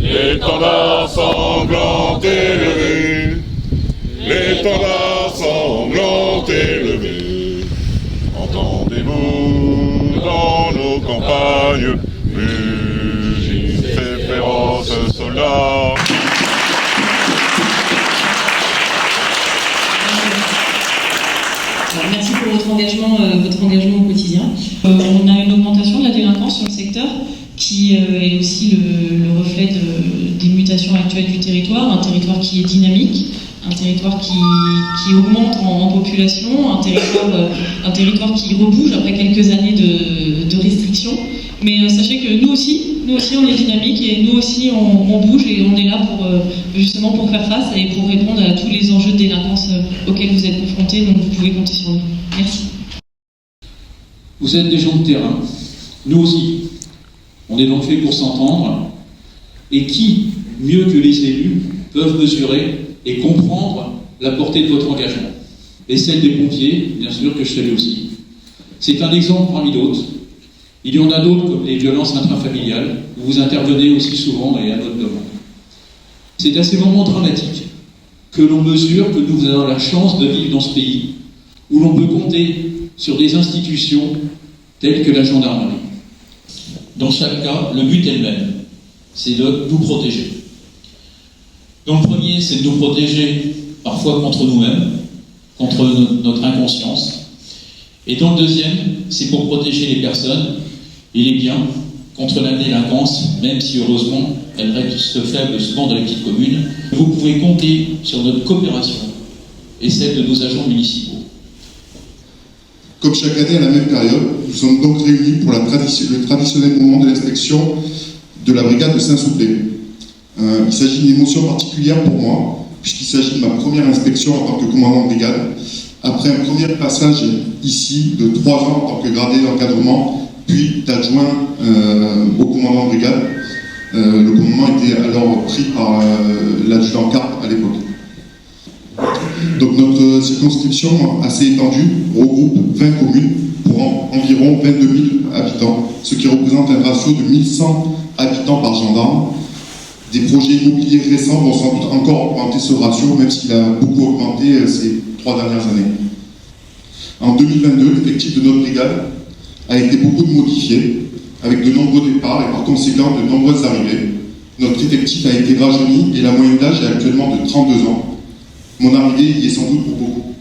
L'étendard sanglant élevé, l'étendard sanglant élevé. Entendez-vous dans nos campagnes, musique et féroces soldats. Merci pour votre engagement au quotidien. On a une augmentation de la délinquance sur le secteur qui est aussi le reflet des mutations actuelles du territoire, un territoire qui est dynamique, un territoire qui augmente en population, un territoire qui rebouge après quelques années de restrictions. Mais sachez que nous aussi on est dynamique et nous aussi on bouge et on est là justement pour faire face et pour répondre à tous les enjeux de délinquance auxquels vous êtes confrontés, donc vous pouvez compter sur nous. Merci. Vous êtes des gens de terrain, nous aussi. On est donc fait pour s'entendre. Et qui, mieux que les élus, peuvent mesurer et comprendre la portée de votre engagement? Et celle des pompiers, bien sûr, que je salue aussi. C'est un exemple parmi d'autres. Il y en a d'autres, comme les violences intrafamiliales, où vous intervenez aussi souvent et à notre demande. C'est à ces moments dramatiques que l'on mesure que nous avons la chance de vivre dans ce pays, où l'on peut compter sur des institutions telles que la gendarmerie. Dans chaque cas, le but est le même, c'est de nous protéger. Donc le premier, c'est de nous protéger parfois contre nous-mêmes, contre notre inconscience. Et dans le deuxième, c'est pour protéger les personnes et les biens contre la délinquance, même si heureusement elle reste faible souvent dans les petites communes. Vous pouvez compter sur notre coopération et celle de nos agents municipaux. Comme chaque année à la même période, nous sommes donc réunis pour le traditionnel moment de l'inspection de la brigade de Saint-Souplé. Il s'agit d'une émotion particulière pour moi, puisqu'il s'agit de ma première inspection en tant que commandant de brigade, après un premier passage ici de 3 ans en tant que gradé d'encadrement, puis d'adjoint au commandant de brigade. Le commandement était alors pris par l'adjudant Carpe à l'époque. Donc notre circonscription assez étendue regroupe 20 communes pour environ 22 000 habitants, ce qui représente un ratio de 1100 habitants par gendarme. Des projets immobiliers récents vont sans doute encore augmenter ce ratio, même s'il a beaucoup augmenté ces 3 dernières années. En 2022, l'effectif de notre brigade a été beaucoup modifié, avec de nombreux départs et par conséquent de nombreuses arrivées. Notre effectif a été rajeuni et la moyenne d'âge est actuellement de 32 ans. Mon arrivée y est sans doute pour beaucoup.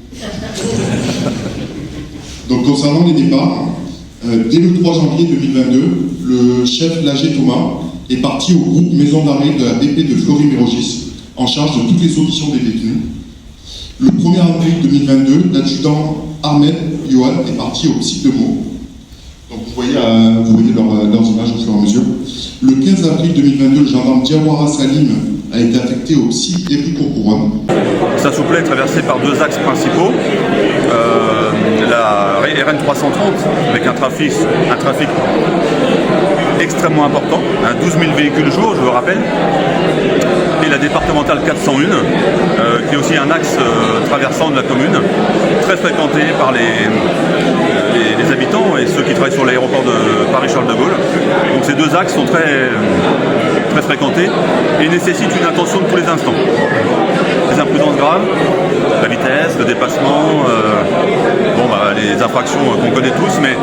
Donc concernant les départs, dès le 3 janvier 2022, le chef Lager Thomas est parti au groupe maison d'arrêt de la BP de Fleury-Mérogis, en charge de toutes les auditions des détenus. Le 1er avril 2022, l'adjudant Ahmed Yohan est parti au psy de Meaux. Donc vous voyez leurs images au fur et à mesure. Le 15 avril 2022, le gendarme Diawara Salim a été affecté au psy d'Évry-Courcouronnes. Saint-Souplé est traversé par 2 axes principaux. La RN 330 avec un trafic extrêmement important, 12 000 véhicules jour, je vous rappelle, et la départementale 401, qui est aussi un axe traversant de la commune, très fréquenté par les habitants et ceux qui travaillent sur l'aéroport de Paris-Charles de Gaulle. Donc ces 2 axes sont très fréquentés et nécessitent une attention de tous les instants. Les imprudences graves, la vitesse, le dépassement, les infractions qu'on connaît tous, mais